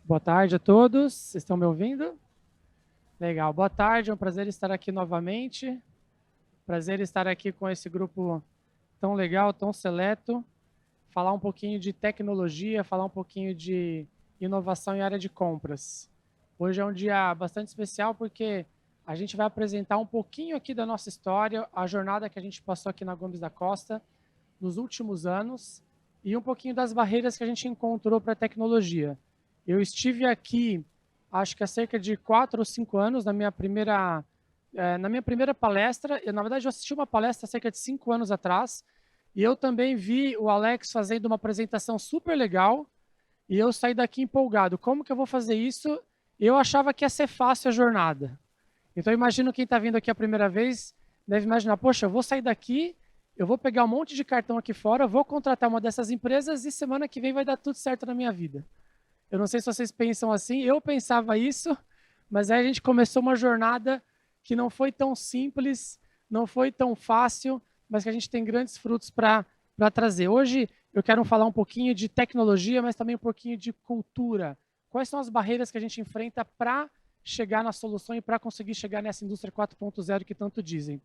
Boa tarde a todos. Vocês estão me ouvindo? Legal. Boa tarde. É um prazer estar aqui novamente. Prazer estar aqui com esse grupo tão legal, tão seleto. Falar um pouquinho de tecnologia, falar um pouquinho de inovação em área de compras. Hoje é um dia bastante especial porque a gente vai apresentar um pouquinho aqui da nossa história, a jornada que a gente passou aqui na Gomes da Costa nos últimos anos e um pouquinho das barreiras que a gente encontrou para a tecnologia. Eu estive aqui, acho que há cerca de 4 ou 5 anos, na minha primeira palestra. Na verdade, eu assisti uma palestra há cerca de 5 anos atrás, e eu também vi o Alex fazendo uma apresentação super legal, e eu saí daqui empolgado. Como que eu vou fazer isso? Eu achava que ia ser fácil a jornada. Então, imagino quem está vindo aqui a primeira vez deve imaginar, poxa, eu vou sair daqui, eu vou pegar um monte de cartão aqui fora, vou contratar uma dessas empresas e semana que vem vai dar tudo certo na minha vida. Eu não sei se vocês pensam assim, eu pensava isso, mas aí a gente começou uma jornada que não foi tão simples, não foi tão fácil, mas que a gente tem grandes frutos para trazer. Hoje eu quero falar um pouquinho de tecnologia, mas também um pouquinho de cultura. Quais são as barreiras que a gente enfrenta para chegar na solução e para conseguir chegar nessa indústria 4.0 que tanto dizem?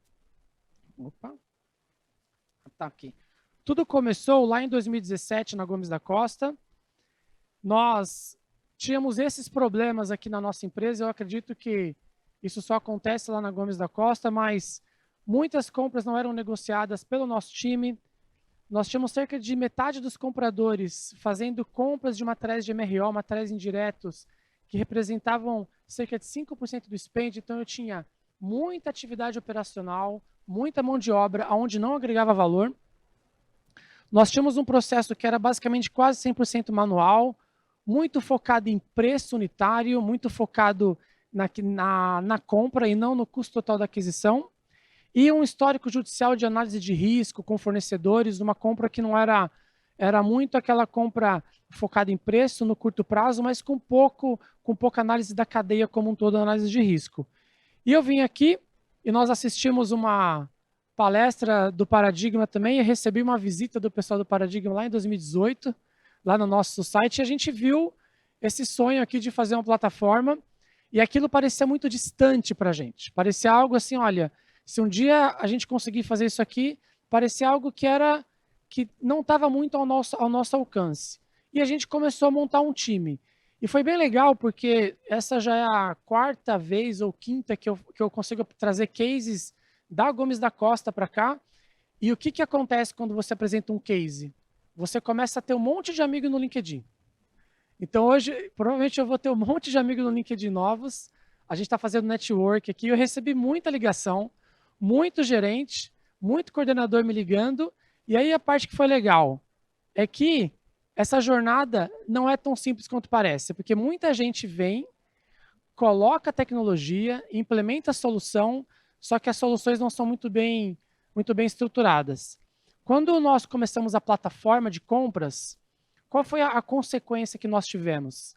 Opa, tá aqui. Tudo começou lá em 2017 na Gomes da Costa. Nós tínhamos esses problemas aqui na nossa empresa. Eu acredito que isso só acontece lá na Gomes da Costa, mas muitas compras não eram negociadas pelo nosso time. Nós tínhamos cerca de metade dos compradores fazendo compras de materiais de MRO, materiais indiretos, que representavam cerca de 5% do spend. Então, eu tinha muita atividade operacional, muita mão de obra, onde não agregava valor. Nós tínhamos um processo que era basicamente quase 100% manual, muito focado em preço unitário, muito focado na compra e não no custo total da aquisição, e um histórico judicial de análise de risco com fornecedores, uma compra que não era muito aquela compra focada em preço no curto prazo, mas com pouca análise da cadeia como um todo, análise de risco. E eu vim aqui e nós assistimos uma palestra do Paradigma também, e recebi uma visita do pessoal do Paradigma lá em 2018, lá no nosso site, e a gente viu esse sonho aqui de fazer uma plataforma, e aquilo parecia muito distante para a gente. Parecia algo assim, olha, se um dia a gente conseguir fazer isso aqui, parecia algo que não estava muito ao nosso alcance. E a gente começou a montar um time. E foi bem legal, porque essa já é a quarta vez ou quinta que eu consigo trazer cases da Gomes da Costa para cá. E o que acontece quando você apresenta um case? Você começa a ter um monte de amigos no LinkedIn. Então hoje, provavelmente eu vou ter um monte de amigos no LinkedIn novos. A gente está fazendo network aqui. Eu recebi muita ligação, muito gerente, muito coordenador me ligando. E aí a parte que foi legal é que essa jornada não é tão simples quanto parece, porque muita gente vem, coloca a tecnologia, implementa a solução, só que as soluções não são muito bem estruturadas. Quando nós começamos a plataforma de compras, qual foi a consequência que nós tivemos?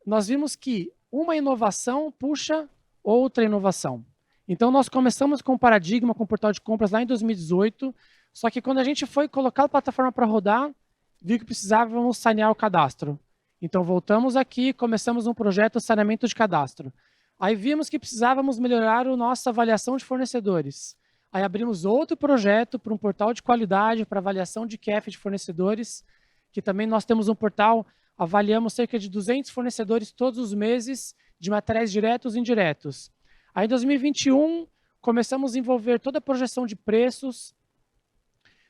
Nós vimos que uma inovação puxa outra inovação. Então, nós começamos com o Paradigma, com o portal de compras lá em 2018, só que quando a gente foi colocar a plataforma para rodar, viu que precisávamos sanear o cadastro. Então, voltamos aqui, começamos um projeto de saneamento de cadastro. Aí vimos que precisávamos melhorar a nossa avaliação de fornecedores. Aí abrimos outro projeto para um portal de qualidade, para avaliação de QF de fornecedores, que também nós temos um portal, avaliamos cerca de 200 fornecedores todos os meses, de materiais diretos e indiretos. Aí em 2021, começamos a desenvolver toda a projeção de preços,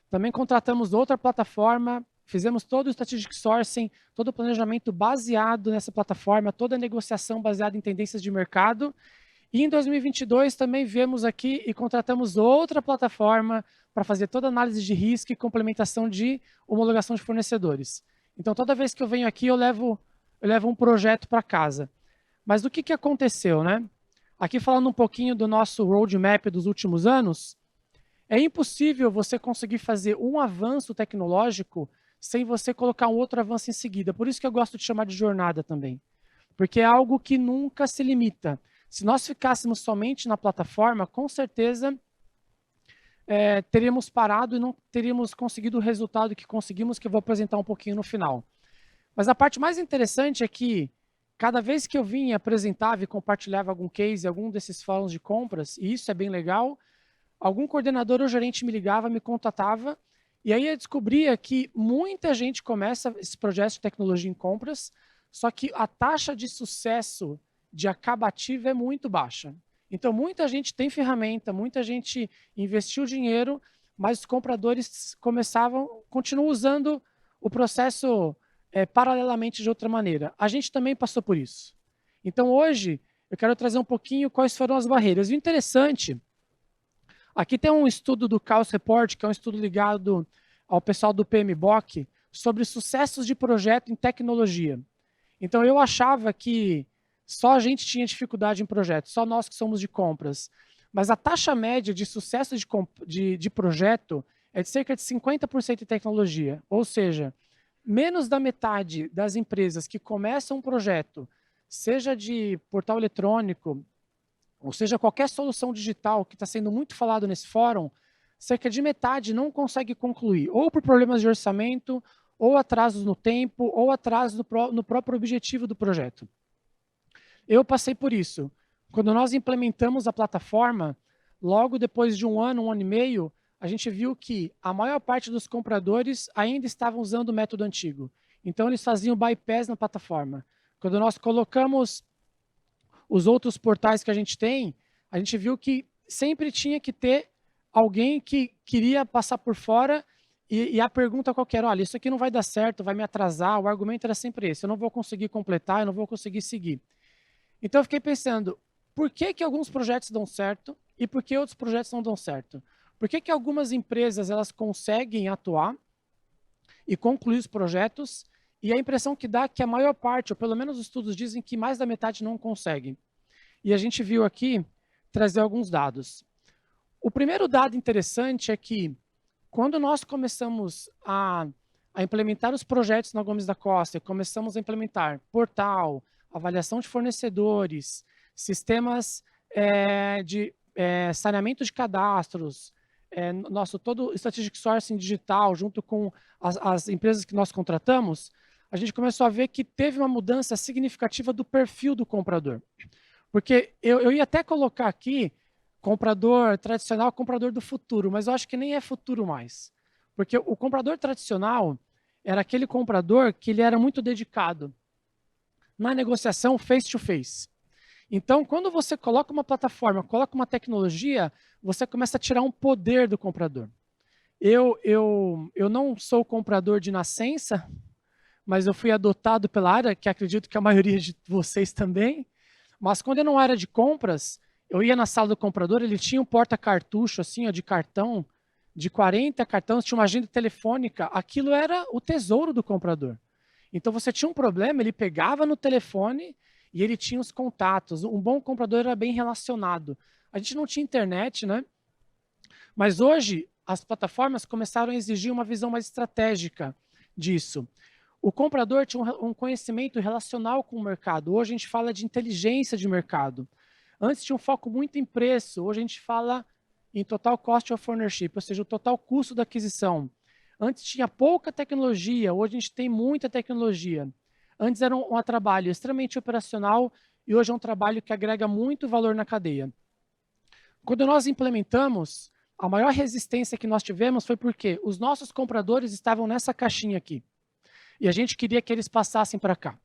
também contratamos outra plataforma, fizemos todo o Strategic Sourcing, todo o planejamento baseado nessa plataforma, toda a negociação baseada em tendências de mercado. E em 2022 também viemos aqui e contratamos outra plataforma para fazer toda a análise de risco e complementação de homologação de fornecedores. Então, toda vez que eu venho aqui, eu levo um projeto para casa. Mas o que aconteceu, né? Aqui falando um pouquinho do nosso roadmap dos últimos anos, é impossível você conseguir fazer um avanço tecnológico sem você colocar um outro avanço em seguida. Por isso que eu gosto de chamar de jornada também. Porque é algo que nunca se limita. Se nós ficássemos somente na plataforma, com certeza teríamos parado e não teríamos conseguido o resultado que conseguimos, que eu vou apresentar um pouquinho no final. Mas a parte mais interessante é que cada vez que eu vinha, apresentava e compartilhava algum case, algum desses fóruns de compras, e isso é bem legal, algum coordenador ou gerente me ligava, me contatava, e aí eu descobria que muita gente começa esse projeto de tecnologia em compras, só que a taxa de sucesso de acabativo é muito baixa. Então, muita gente tem ferramenta, muita gente investiu dinheiro, mas os compradores continuam usando o processo paralelamente de outra maneira. A gente também passou por isso. Então, hoje, eu quero trazer um pouquinho quais foram as barreiras. O interessante, aqui tem um estudo do Chaos Report, que é um estudo ligado ao pessoal do PMBOK, sobre sucessos de projeto em tecnologia. Então, eu achava que só a gente tinha dificuldade em projetos, só nós que somos de compras. Mas a taxa média de sucesso de projeto é de cerca de 50% em tecnologia. Ou seja, menos da metade das empresas que começam um projeto, seja de portal eletrônico, ou seja, qualquer solução digital que está sendo muito falado nesse fórum, cerca de metade não consegue concluir, ou por problemas de orçamento, ou atrasos no tempo, ou atrasos no próprio objetivo do projeto. Eu passei por isso. Quando nós implementamos a plataforma, logo depois de um ano e meio, a gente viu que a maior parte dos compradores ainda estavam usando o método antigo. Então, eles faziam bypass na plataforma. Quando nós colocamos os outros portais que a gente tem, a gente viu que sempre tinha que ter alguém que queria passar por fora e a pergunta qualquer, olha, isso aqui não vai dar certo, vai me atrasar, o argumento era sempre esse, eu não vou conseguir completar, eu não vou conseguir seguir. Então eu fiquei pensando, por que alguns projetos dão certo e por que outros projetos não dão certo? Por que algumas empresas elas conseguem atuar e concluir os projetos e a impressão que dá é que a maior parte, ou pelo menos os estudos dizem que mais da metade não conseguem. E a gente viu aqui trazer alguns dados. O primeiro dado interessante é que quando nós começamos a implementar os projetos na Gomes da Costa, começamos a implementar portal, avaliação de fornecedores, sistemas de saneamento de cadastros, nosso todo Strategic Sourcing digital, junto com as empresas que nós contratamos, a gente começou a ver que teve uma mudança significativa do perfil do comprador. Porque eu ia até colocar aqui comprador tradicional, comprador do futuro, mas eu acho que nem é futuro mais. Porque o comprador tradicional era aquele comprador que ele era muito dedicado na negociação face to face. Então, quando você coloca uma plataforma, coloca uma tecnologia, você começa a tirar um poder do comprador. Eu não sou comprador de nascença, mas eu fui adotado pela área, que acredito que a maioria de vocês também. Mas quando eu não era de compras, eu ia na sala do comprador, ele tinha um porta-cartucho assim, ó, de cartão, de 40 cartões, tinha uma agenda telefônica, aquilo era o tesouro do comprador. Então você tinha um problema, ele pegava no telefone e ele tinha os contatos. Um bom comprador era bem relacionado. A gente não tinha internet, né? Mas hoje as plataformas começaram a exigir uma visão mais estratégica disso. O comprador tinha um conhecimento relacional com o mercado. Hoje a gente fala de inteligência de mercado. Antes tinha um foco muito em preço. Hoje a gente fala em total cost of ownership, ou seja, o total custo da aquisição. Antes tinha pouca tecnologia. Hoje a gente tem muita tecnologia. Antes era um trabalho extremamente operacional e hoje é um trabalho que agrega muito valor na cadeia. Quando nós implementamos, a maior resistência que nós tivemos foi porque os nossos compradores estavam nessa caixinha aqui. E a gente queria que eles passassem para cá.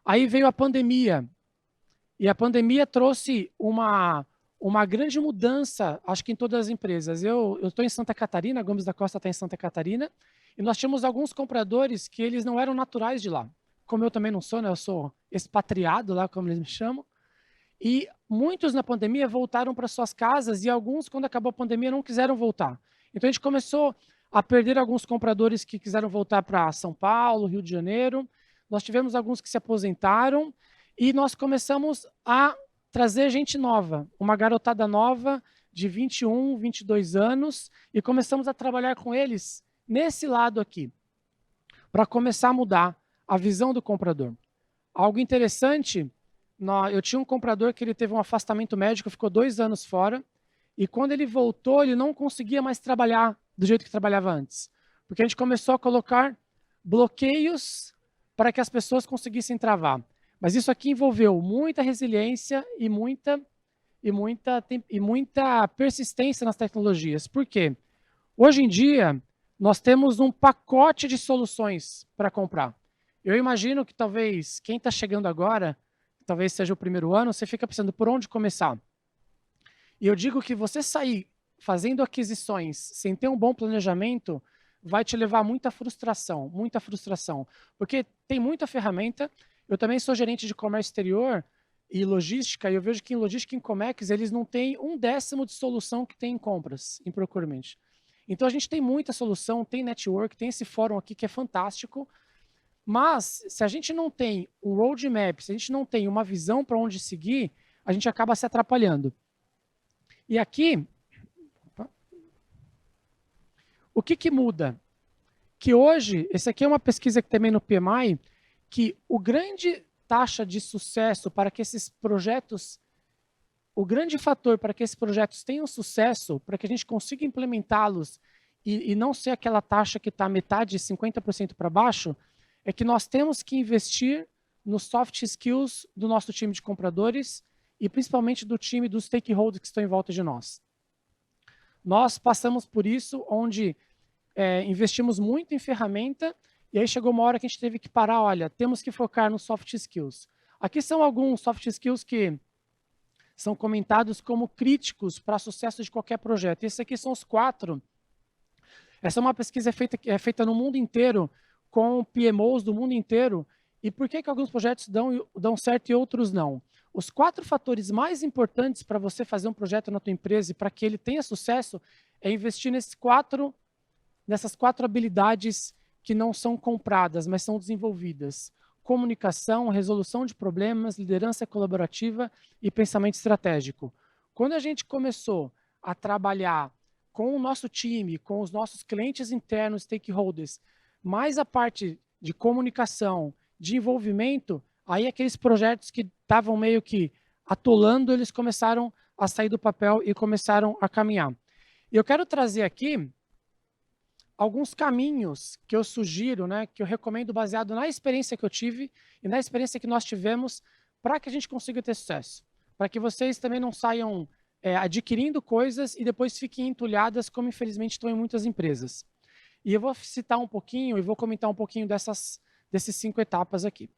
Aí veio a pandemia. E a pandemia trouxe uma grande mudança, acho que em todas as empresas. Eu estou em Santa Catarina, a Gomes da Costa está em Santa Catarina, e nós tínhamos alguns compradores que eles não eram naturais de lá. Como eu também não sou, né? Eu sou expatriado lá, como eles me chamam. E muitos na pandemia voltaram para suas casas e alguns, quando acabou a pandemia, não quiseram voltar. Então a gente começou a perder alguns compradores que quiseram voltar para São Paulo, Rio de Janeiro. Nós tivemos alguns que se aposentaram e nós começamos a trazer gente nova, uma garotada nova de 21, 22 anos e começamos a trabalhar com eles nesse lado aqui, para começar a mudar a visão do comprador. Algo interessante, eu tinha um comprador que ele teve um afastamento médico, ficou 2 anos fora, e quando ele voltou, ele não conseguia mais trabalhar do jeito que trabalhava antes. Porque a gente começou a colocar bloqueios para que as pessoas conseguissem travar. Mas isso aqui envolveu muita resiliência e muita persistência nas tecnologias. Por quê? Hoje em dia, nós temos um pacote de soluções para comprar. Eu imagino que talvez quem está chegando agora, talvez seja o primeiro ano, você fica pensando por onde começar. E eu digo que você sair fazendo aquisições sem ter um bom planejamento vai te levar a muita frustração, porque tem muita ferramenta. Eu também sou gerente de comércio exterior e logística, e eu vejo que em logística e em Comex eles não têm 1/10 de solução que tem em compras, em procurement. Então a gente tem muita solução, tem network, tem esse fórum aqui que é fantástico, mas se a gente não tem um roadmap, se a gente não tem uma visão para onde seguir, a gente acaba se atrapalhando. E aqui, o que muda? Que hoje, esse aqui é uma pesquisa que também no PMI, que o grande taxa de sucesso para que esses projetos, o grande fator para que esses projetos tenham sucesso, para que a gente consiga implementá-los e não ser aquela taxa que está metade, 50% para baixo, é que nós temos que investir nos soft skills do nosso time de compradores e principalmente do time dos stakeholders que estão em volta de nós. Nós passamos por isso, onde investimos muito em ferramenta, e aí chegou uma hora que a gente teve que parar, olha, temos que focar nos soft skills. Aqui são alguns soft skills que são comentados como críticos para o sucesso de qualquer projeto. Esses aqui são os 4. Essa é uma pesquisa feita no mundo inteiro, com PMOs do mundo inteiro. E por que alguns projetos dão certo e outros não? Os 4 fatores mais importantes para você fazer um projeto na tua empresa e para que ele tenha sucesso é investir nessas 4 habilidades que não são compradas, mas são desenvolvidas. Comunicação, resolução de problemas, liderança colaborativa e pensamento estratégico. Quando a gente começou a trabalhar com o nosso time, com os nossos clientes internos, stakeholders, mais a parte de comunicação, de envolvimento, aí aqueles projetos que estavam meio que atolando, eles começaram a sair do papel e começaram a caminhar. E eu quero trazer aqui alguns caminhos que eu sugiro, que eu recomendo baseado na experiência que eu tive e na experiência que nós tivemos para que a gente consiga ter sucesso. Para que vocês também não saiam adquirindo coisas e depois fiquem entulhadas, como infelizmente estão em muitas empresas. E eu vou citar um pouquinho e vou comentar um pouquinho desses 5 etapas aqui.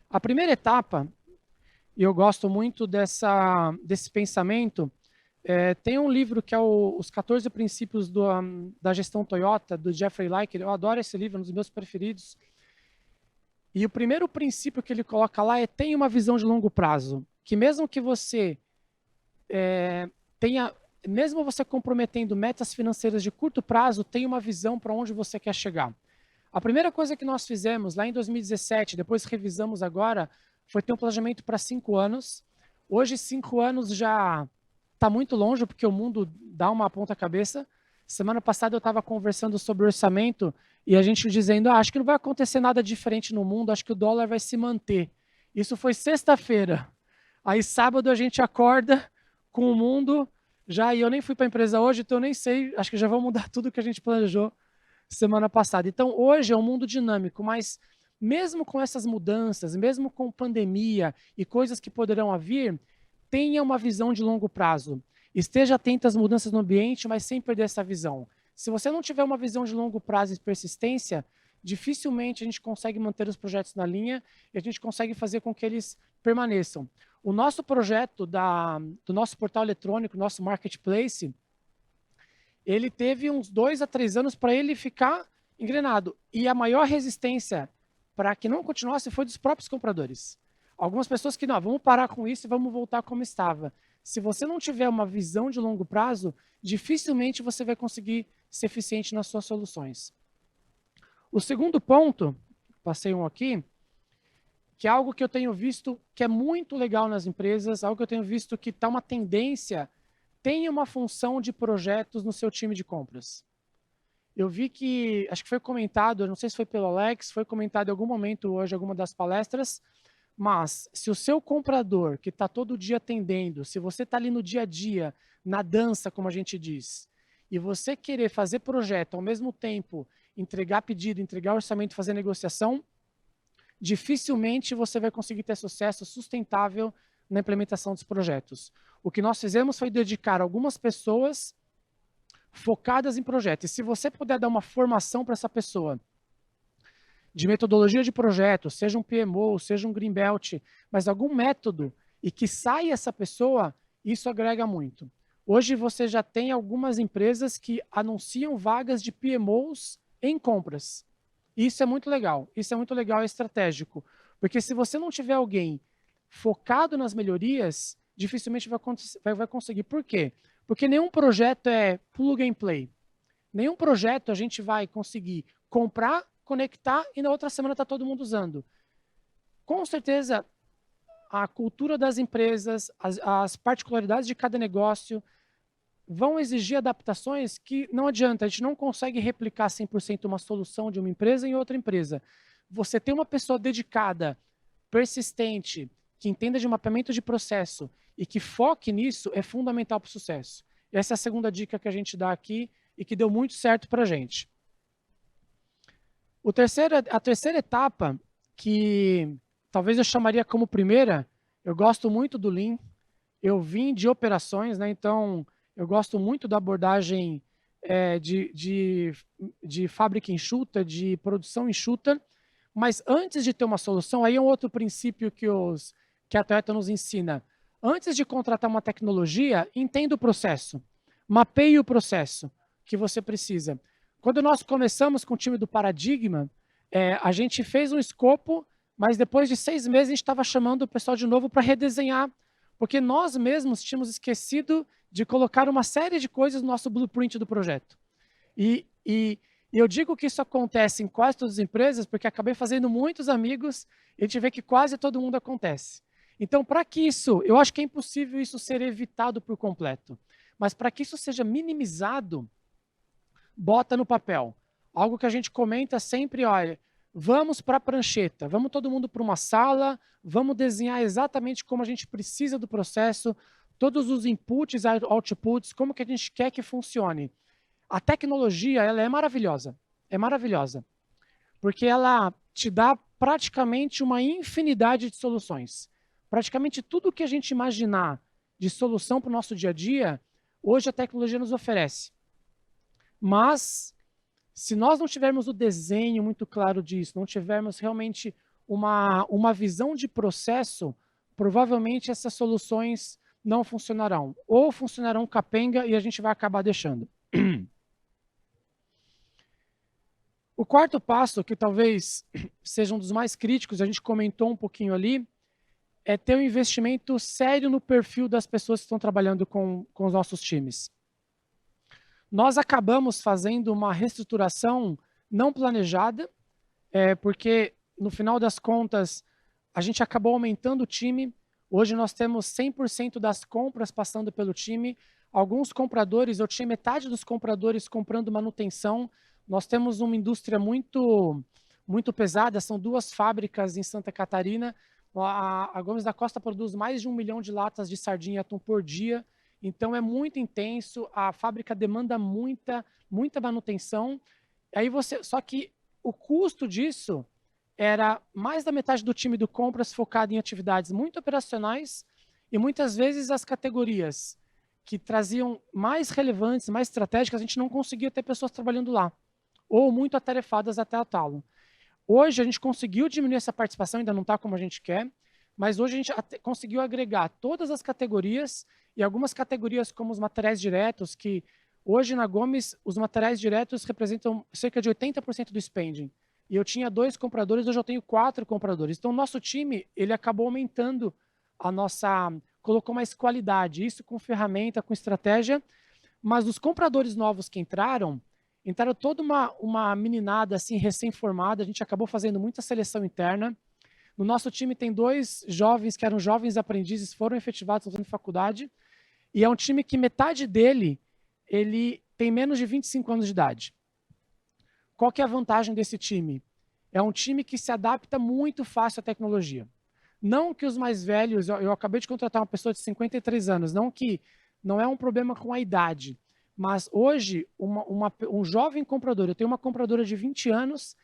A primeira etapa, e eu gosto muito desse pensamento, tem um livro que é Os 14 Princípios da Gestão Toyota, do Jeffrey Liker. Eu adoro esse livro, é um dos meus preferidos. E o primeiro princípio que ele coloca lá é: tenha uma visão de longo prazo. Que mesmo que você mesmo você comprometendo metas financeiras de curto prazo, tenha uma visão para onde você quer chegar. A primeira coisa que nós fizemos lá em 2017, depois revisamos agora, foi ter um planejamento para 5 anos. Hoje, 5 anos já está muito longe, porque o mundo dá uma ponta cabeça. Semana passada eu estava conversando sobre orçamento e a gente dizendo, acho que não vai acontecer nada diferente no mundo, acho que o dólar vai se manter. Isso foi sexta-feira. Aí sábado a gente acorda com o mundo já, e eu nem fui para a empresa hoje, então eu nem sei, acho que já vão mudar tudo que a gente planejou semana passada. Então hoje é um mundo dinâmico, mas mesmo com essas mudanças, mesmo com pandemia e coisas que poderão vir, tenha uma visão de longo prazo. Esteja atento às mudanças no ambiente, mas sem perder essa visão. Se você não tiver uma visão de longo prazo e persistência, dificilmente a gente consegue manter os projetos na linha e a gente consegue fazer com que eles permaneçam. O nosso projeto do nosso portal eletrônico, nosso marketplace, ele teve uns 2 a 3 anos para ele ficar engrenado. E a maior resistência para que não continuasse foi dos próprios compradores. Algumas pessoas que, não, vamos parar com isso e vamos voltar como estava. Se você não tiver uma visão de longo prazo, dificilmente você vai conseguir ser eficiente nas suas soluções. O segundo ponto, passei um aqui, que é algo que eu tenho visto que é muito legal nas empresas, algo que eu tenho visto que está uma tendência, tenha uma função de projetos no seu time de compras. Eu vi que, acho que foi comentado, não sei se foi pelo Alex, foi comentado em algum momento hoje, em alguma das palestras, mas se o seu comprador, que está todo dia atendendo, se você está ali no dia a dia, na dança, como a gente diz, e você querer fazer projeto ao mesmo tempo entregar pedido, entregar orçamento, fazer negociação, dificilmente você vai conseguir ter sucesso sustentável na implementação dos projetos. O que nós fizemos foi dedicar algumas pessoas focadas em projetos. E se você puder dar uma formação para essa pessoa de metodologia de projeto, seja um PMO, seja um Greenbelt, mas algum método, e que saia essa pessoa, isso agrega muito. Hoje você já tem algumas empresas que anunciam vagas de PMOs em compras. Isso é muito legal, isso é muito legal e estratégico. Porque se você não tiver alguém focado nas melhorias, dificilmente vai conseguir. Por quê? Porque nenhum projeto é plug and play. Nenhum projeto a gente vai conseguir comprar, conectar e na outra semana está todo mundo usando. Com certeza, a cultura das empresas, as particularidades de cada negócio vão exigir adaptações que não adianta, a gente não consegue replicar 100% uma solução de uma empresa em outra empresa. Você ter uma pessoa dedicada, persistente, que entenda de mapeamento de processo e que foque nisso é fundamental para o sucesso. Essa é a segunda dica que a gente dá aqui e que deu muito certo para a gente. A terceira etapa, que talvez eu chamaria como primeira, eu gosto muito do Lean, eu vim de operações, né? Então eu gosto muito da abordagem de fábrica enxuta, de produção enxuta, mas antes de ter uma solução, aí é um outro princípio que a Toyota nos ensina. Antes de contratar uma tecnologia, entenda o processo, mapeie o processo que você precisa. Quando nós começamos com o time do Paradigma, a gente fez um escopo, mas depois de 6 meses a gente estava chamando o pessoal de novo para redesenhar, porque nós mesmos tínhamos esquecido de colocar uma série de coisas no nosso blueprint do projeto. E eu digo que isso acontece em quase todas as empresas, porque acabei fazendo muitos amigos e a gente vê que quase todo mundo acontece. Então, para que isso, eu acho que é impossível isso ser evitado por completo, mas para que isso seja minimizado, bota no papel. Algo que a gente comenta sempre, olha, vamos para a prancheta, vamos todo mundo para uma sala, vamos desenhar exatamente como a gente precisa do processo, todos os inputs e outputs, como que a gente quer que funcione. A tecnologia, ela é maravilhosa, porque ela te dá praticamente uma infinidade de soluções. Praticamente tudo que a gente imaginar de solução para o nosso dia a dia, hoje a tecnologia nos oferece. Mas, se nós não tivermos o desenho muito claro disso, não tivermos realmente uma visão de processo, provavelmente essas soluções não funcionarão. Ou funcionarão capenga e a gente vai acabar deixando. O quarto passo, que talvez seja um dos mais críticos, a gente comentou um pouquinho ali, é ter um investimento sério no perfil das pessoas que estão trabalhando com os nossos times. Nós acabamos fazendo uma reestruturação não planejada, porque, no final das contas, a gente acabou aumentando o time. Hoje nós temos 100% das compras passando pelo time. Alguns compradores, eu tinha metade dos compradores comprando manutenção. Nós temos uma indústria muito pesada, são 2 fábricas em Santa Catarina. A Gomes da Costa produz mais de 1 milhão de latas de sardinha e atum por dia. Então é muito intenso, a fábrica demanda muita manutenção. Só que o custo disso era mais da metade do time do compras focado em atividades muito operacionais e muitas vezes as categorias que traziam mais relevantes, mais estratégicas, a gente não conseguia ter pessoas trabalhando lá, ou muito atarefadas até a talo. Hoje a gente conseguiu diminuir essa participação, ainda não está como a gente quer, mas hoje a gente conseguiu agregar todas as categorias e algumas categorias como os materiais diretos, que hoje na Gomes os materiais diretos representam cerca de 80% do spending. E eu tinha 2 compradores, hoje eu tenho 4 compradores. Então o nosso time, ele acabou aumentando colocou mais qualidade, isso com ferramenta, com estratégia, mas os compradores novos que entraram toda uma meninada assim recém-formada, a gente acabou fazendo muita seleção interna. No nosso time tem 2 jovens que eram jovens aprendizes, foram efetivados fazendo faculdade, e é um time que metade dele, ele tem menos de 25 anos de idade. Qual que é a vantagem desse time? É um time que se adapta muito fácil à tecnologia. Não que os mais velhos, eu acabei de contratar uma pessoa de 53 anos, não é um problema com a idade, Mas hoje, um jovem comprador, eu tenho uma compradora de 20 anos,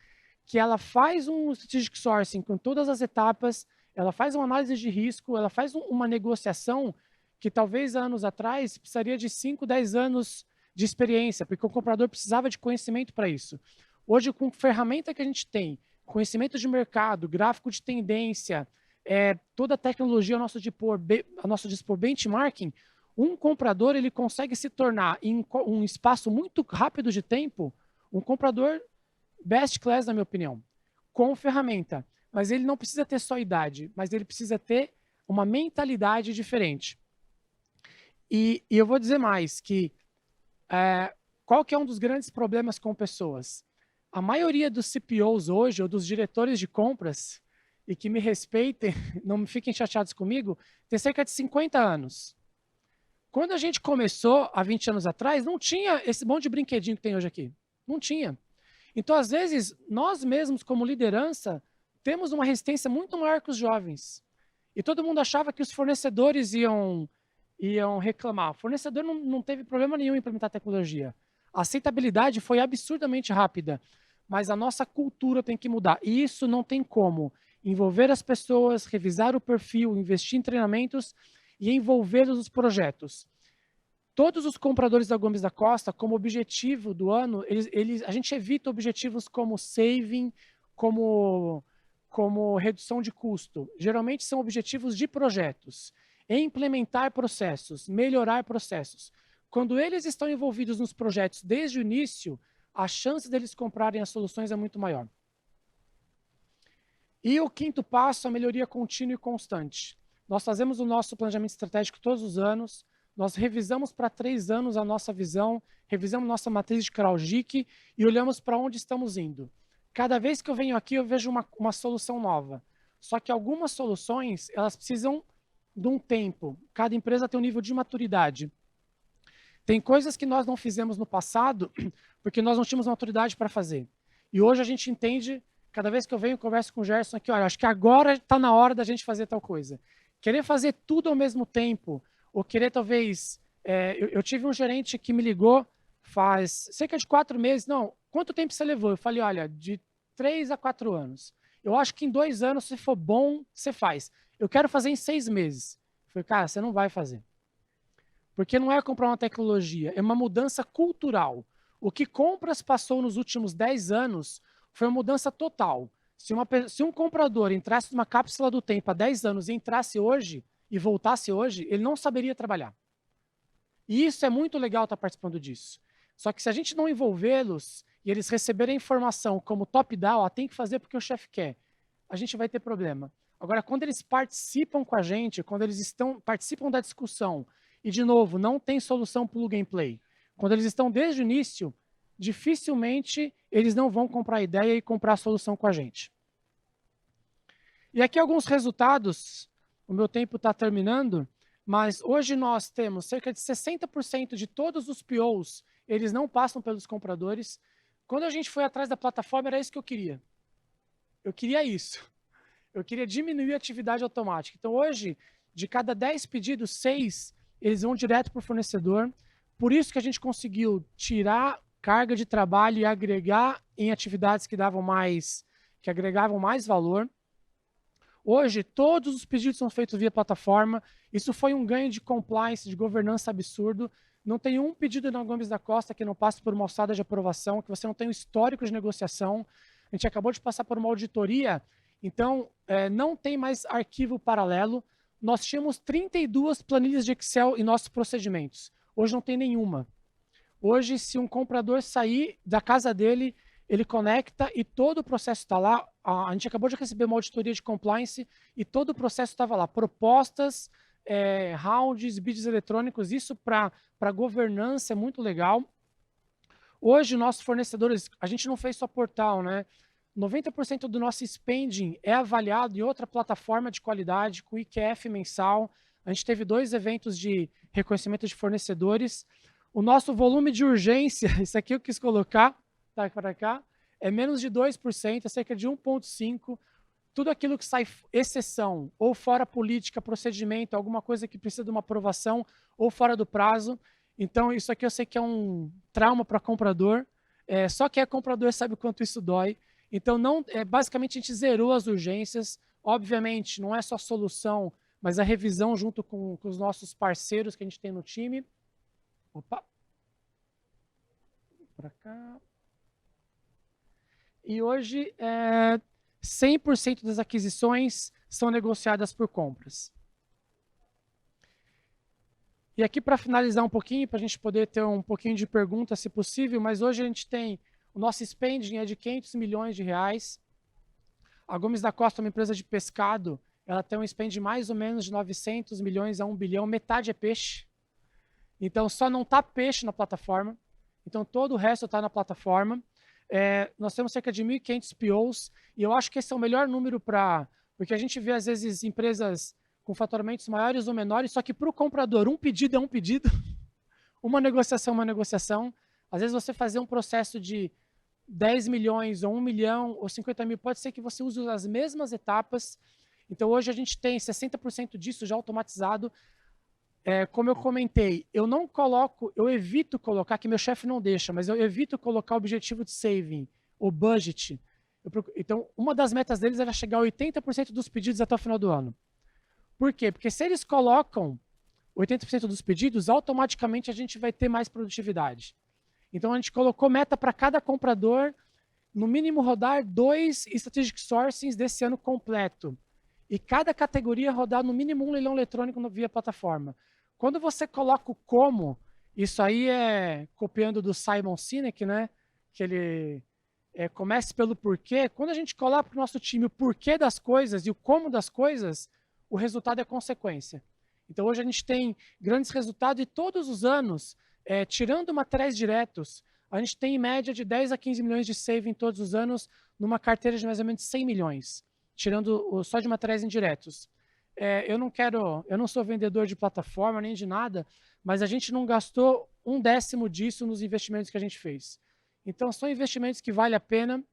que ela faz um strategic sourcing com todas as etapas, ela faz uma análise de risco, ela faz uma negociação que talvez anos atrás precisaria de 5, 10 anos de experiência, porque o comprador precisava de conhecimento para isso. Hoje, com ferramenta que a gente tem, conhecimento de mercado, gráfico de tendência, toda a tecnologia a nosso dispor, benchmarking, um comprador ele consegue se tornar, em um espaço muito rápido de tempo, um comprador best class, na minha opinião, com ferramenta. Mas ele não precisa ter só idade, mas ele precisa ter uma mentalidade diferente. E eu vou dizer mais, que qual que é um dos grandes problemas com pessoas? A maioria dos CPOs hoje, ou dos diretores de compras, e que me respeitem, não fiquem chateados comigo, tem cerca de 50 anos. Quando a gente começou, há 20 anos atrás, não tinha esse monte de brinquedinho que tem hoje aqui. Não tinha. Então, às vezes, nós mesmos, como liderança, temos uma resistência muito maior que os jovens. E todo mundo achava que os fornecedores iam reclamar. O fornecedor não teve problema nenhum em implementar tecnologia. A aceitabilidade foi absurdamente rápida, mas a nossa cultura tem que mudar. E isso não tem como. Envolver as pessoas, revisar o perfil, investir em treinamentos e envolvê-los nos projetos. Todos os compradores da Gomes da Costa, como objetivo do ano, a gente evita objetivos como saving, como redução de custo. Geralmente são objetivos de projetos. Implementar processos, melhorar processos. Quando eles estão envolvidos nos projetos desde o início, a chance deles comprarem as soluções é muito maior. E o quinto passo, a melhoria contínua e constante. Nós fazemos o nosso planejamento estratégico todos os anos, nós revisamos para 3 anos a nossa visão, revisamos nossa matriz de Kraujic e olhamos para onde estamos indo. Cada vez que eu venho aqui, eu vejo uma solução nova. Só que algumas soluções, elas precisam de um tempo. Cada empresa tem um nível de maturidade. Tem coisas que nós não fizemos no passado porque nós não tínhamos maturidade para fazer. E hoje a gente entende, cada vez que eu venho, converso com o Gerson aqui, olha, acho que agora está na hora da gente fazer tal coisa. Querer fazer tudo ao mesmo tempo, ou querer talvez... eu tive um gerente que me ligou faz cerca de 4 meses. Não, quanto tempo você levou? Eu falei, olha, de 3 a 4 anos. Eu acho que em 2 anos, se for bom, você faz. Eu quero fazer em 6 meses. Eu falei, cara, você não vai fazer. Porque não é comprar uma tecnologia, é uma mudança cultural. O que compras passou nos últimos 10 anos foi uma mudança total. Se um comprador entrasse numa cápsula do tempo há 10 anos e entrasse hoje e voltasse hoje, ele não saberia trabalhar. E isso é muito legal estar participando disso. Só que se a gente não envolvê-los e eles receberem informação como top-down, tem que fazer porque o chefe quer, a gente vai ter problema. Agora, quando eles participam com a gente, quando eles participam da discussão, e, de novo, não tem solução plug and play. Quando eles estão desde o início, dificilmente eles não vão comprar a ideia e comprar a solução com a gente. E aqui alguns resultados. O meu tempo está terminando, mas hoje nós temos cerca de 60% de todos os POs, eles não passam pelos compradores. Quando a gente foi atrás da plataforma, era isso que eu queria. Eu queria isso. Eu queria diminuir a atividade automática. Então, hoje, de cada 10 pedidos, 6 eles vão direto para o fornecedor. Por isso que a gente conseguiu tirar carga de trabalho e agregar em atividades que agregavam mais valor. Hoje, todos os pedidos são feitos via plataforma. Isso foi um ganho de compliance, de governança absurdo. Não tem um pedido na Gomes da Costa que não passe por uma alçada de aprovação, que você não tem um histórico de negociação. A gente acabou de passar por uma auditoria, então não tem mais arquivo paralelo. Nós tínhamos 32 planilhas de Excel em nossos procedimentos. Hoje não tem nenhuma. Hoje, se um comprador sair da casa dele, ele conecta e todo o processo está lá. A gente acabou de receber uma auditoria de compliance e todo o processo estava lá. Propostas, rounds, bids eletrônicos, isso para governança é muito legal. Hoje, nossos fornecedores, a gente não fez só portal, né? 90% do nosso spending é avaliado em outra plataforma de qualidade, com IQF mensal. A gente teve 2 eventos de reconhecimento de fornecedores. O nosso volume de urgência, isso aqui eu quis colocar, tá para cá, é menos de 2%, é cerca de 1,5%. Tudo aquilo que sai exceção, ou fora política, procedimento, alguma coisa que precisa de uma aprovação, ou fora do prazo, Então, isso aqui eu sei que é um trauma para comprador. Só quem é comprador sabe o quanto isso dói. Então, basicamente, a gente zerou as urgências. Obviamente, não é só solução, mas a revisão junto com os nossos parceiros que a gente tem no time. Opa! Para cá. E hoje, 100% das aquisições são negociadas por compras. E aqui, para finalizar um pouquinho, para a gente poder ter um pouquinho de pergunta, se possível, mas hoje a gente tem, o nosso spending é de 500 milhões de reais. A Gomes da Costa é uma empresa de pescado, ela tem um spend de mais ou menos de 900 milhões a 1 bilhão, metade é peixe. Então, só não está peixe na plataforma. Então, todo o resto está na plataforma. Nós temos cerca de 1.500 POs, e eu acho que esse é o melhor número porque a gente vê, às vezes, empresas com faturamentos maiores ou menores, só que para o comprador, um pedido é um pedido, uma negociação é uma negociação. Às vezes, você fazer um processo de 10 milhões, ou 1 milhão, ou 50 mil, pode ser que você use as mesmas etapas. Então, hoje a gente tem 60% disso já automatizado. Como eu comentei, eu evito colocar, que meu chefe não deixa, mas eu evito colocar o objetivo de saving, o budget. Então, uma das metas deles era chegar a 80% dos pedidos até o final do ano. Por quê? Porque se eles colocam 80% dos pedidos, automaticamente a gente vai ter mais produtividade. Então, a gente colocou meta para cada comprador, no mínimo rodar 2 strategic sourcings desse ano completo. E cada categoria rodar no mínimo um leilão eletrônico via plataforma. Quando você coloca o como, isso aí é copiando do Simon Sinek, né? Que ele comece pelo porquê. Quando a gente coloca para o nosso time o porquê das coisas e o como das coisas, o resultado é consequência. Então, hoje a gente tem grandes resultados e todos os anos, tirando materiais diretos, a gente tem em média de 10 a 15 milhões de saving todos os anos numa carteira de mais ou menos 100 milhões, tirando só de materiais indiretos. Eu não sou vendedor de plataforma nem de nada, mas a gente não gastou 1/10 disso nos investimentos que a gente fez. Então, são investimentos que valem a pena.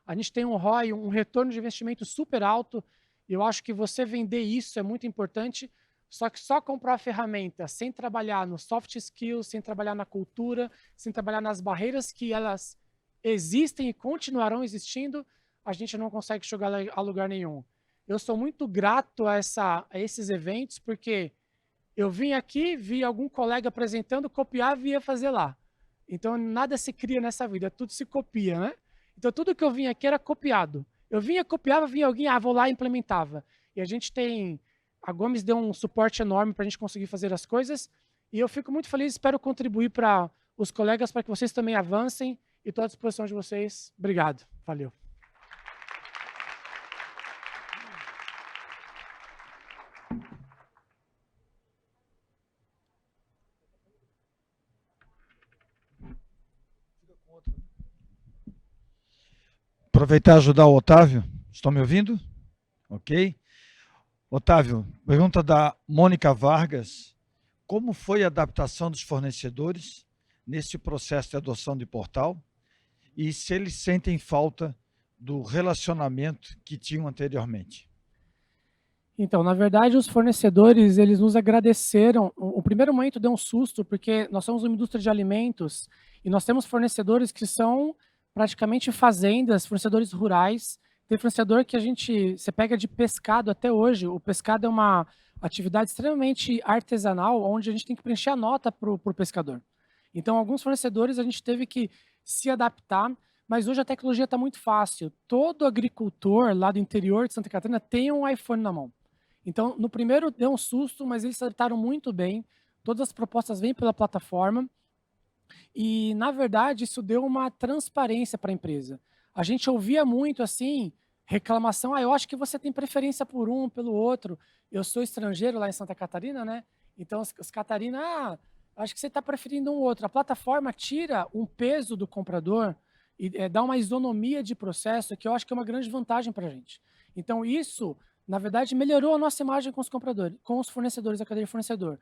A gente tem um ROI, um retorno de investimento super alto. Eu acho que você vender isso é muito importante. Só que só comprar a ferramenta sem trabalhar no soft skills, sem trabalhar na cultura, sem trabalhar nas barreiras que elas existem e continuarão existindo, a gente não consegue chegar a lugar nenhum. Eu sou muito grato a esses eventos, porque eu vim aqui, vi algum colega apresentando, copiava e ia fazer lá. Então, nada se cria nessa vida, tudo se copia, né? Então, tudo que eu vim aqui era copiado. Eu vinha, copiava, vinha alguém, vou lá e implementava. E a Gomes deu um suporte enorme para a gente conseguir fazer as coisas, e eu fico muito feliz, espero contribuir para os colegas, para que vocês também avancem, e estou à disposição de vocês. Obrigado. Valeu. Aproveitar e ajudar o Otávio. Estão me ouvindo? Ok. Otávio, pergunta da Mônica Vargas. Como foi a adaptação dos fornecedores nesse processo de adoção de portal? E se eles sentem falta do relacionamento que tinham anteriormente? Então, na verdade, os fornecedores, eles nos agradeceram. O primeiro momento deu um susto, porque nós somos uma indústria de alimentos e nós temos fornecedores que são praticamente fazendas, fornecedores rurais. Tem fornecedor que você pega de pescado até hoje. O pescado é uma atividade extremamente artesanal, onde a gente tem que preencher a nota para o pescador. Então, alguns fornecedores a gente teve que se adaptar, mas hoje a tecnologia está muito fácil. Todo agricultor lá do interior de Santa Catarina tem um iPhone na mão. Então, no primeiro deu um susto, mas eles se adaptaram muito bem. Todas as propostas vêm pela plataforma. E, na verdade, isso deu uma transparência para a empresa. A gente ouvia muito assim, reclamação, eu acho que você tem preferência por um, pelo outro. Eu sou estrangeiro lá em Santa Catarina, né? Então, os Catarina, acho que você está preferindo um outro. A plataforma tira um peso do comprador e dá uma isonomia de processo, que eu acho que é uma grande vantagem para a gente. Então, isso, na verdade, melhorou a nossa imagem com os compradores, com os fornecedores, a cadeia de fornecedor.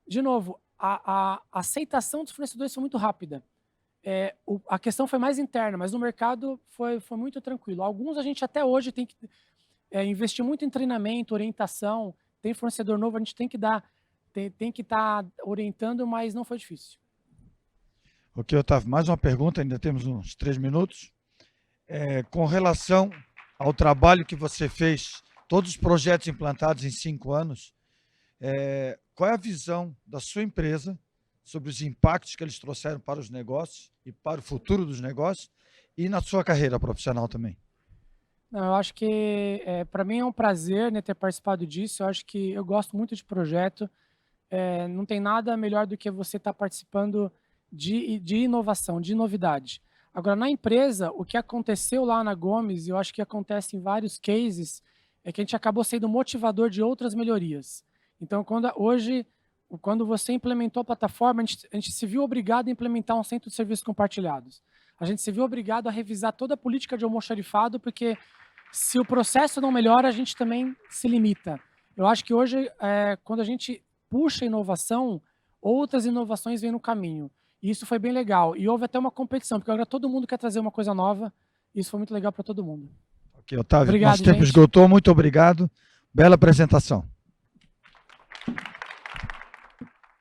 De novo, a aceitação dos fornecedores foi muito rápida. A questão foi mais interna, mas no mercado foi muito tranquilo. Alguns a gente até hoje tem que investir muito em treinamento, orientação. Tem fornecedor novo, a gente tem que dar tem que estar orientando, mas não foi difícil. Ok, Otávio, mais uma pergunta, ainda temos uns 3 minutos. Com relação ao trabalho que você fez, todos os projetos implantados em 5 anos, qual é a visão da sua empresa sobre os impactos que eles trouxeram para os negócios e para o futuro dos negócios e na sua carreira profissional também? Não, eu acho que para mim é um prazer, né, ter participado disso. Eu acho que eu gosto muito de projeto. Não tem nada melhor do que você estar participando de inovação, de novidade. Agora, na empresa, o que aconteceu lá na Gomes, e eu acho que acontece em vários cases, é que a gente acabou sendo motivador de outras melhorias. Então, quando você implementou a plataforma, a gente se viu obrigado a implementar um centro de serviços compartilhados. A gente se viu obrigado a revisar toda a política de almoxarifado, porque se o processo não melhora, a gente também se limita. Eu acho que hoje, quando a gente puxa inovação, outras inovações vêm no caminho. E isso foi bem legal. E houve até uma competição, porque agora todo mundo quer trazer uma coisa nova. E isso foi muito legal para todo mundo. Ok, Otávio, Obrigado, nosso tempo gente. esgotou. Muito obrigado. Bela apresentação.